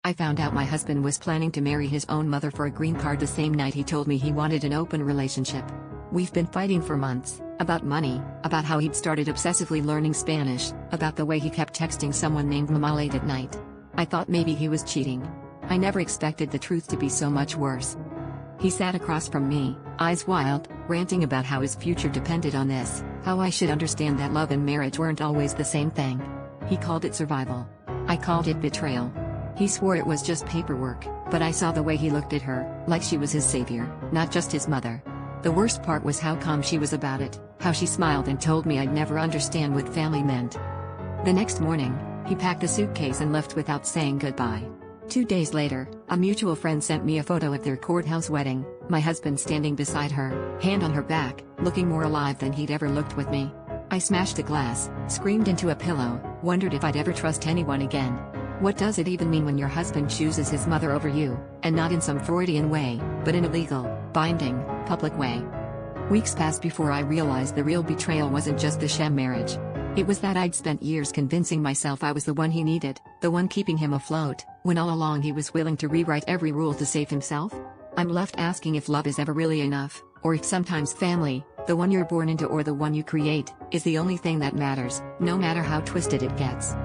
I found out my husband was planning to marry his own mother for a green card the same night he told me he wanted an open relationship. We've been fighting for months, about money, about how he'd started obsessively learning Spanish, about the way he kept texting someone named Mama late at night. I thought maybe he was cheating. I never expected the truth to be so much worse. He sat across from me, eyes wild, ranting about how his future depended on this, how I should understand that love and marriage weren't always the same thing. He called it survival. I called it betrayal. He swore it was just paperwork, but I saw the way he looked at her, like she was his savior, not just his mother. The worst part was how calm she was about it, how she smiled and told me I'd never understand what family meant. The next morning, he packed a suitcase and left without saying goodbye. 2 days later, a mutual friend sent me a photo of their courthouse wedding, my husband standing beside her, hand on her back, looking more alive than he'd ever looked with me. I smashed a glass, screamed into a pillow, wondered if I'd ever trust anyone again. What does it even mean when your husband chooses his mother over you, and not in some Freudian way, but in a legal, binding, public way? Weeks passed before I realized the real betrayal wasn't just the sham marriage. It was that I'd spent years convincing myself I was the one he needed, the one keeping him afloat, when all along he was willing to rewrite every rule to save himself. I'm left asking if love is ever really enough, or if sometimes family, the one you're born into or the one you create, is the only thing that matters, no matter how twisted it gets.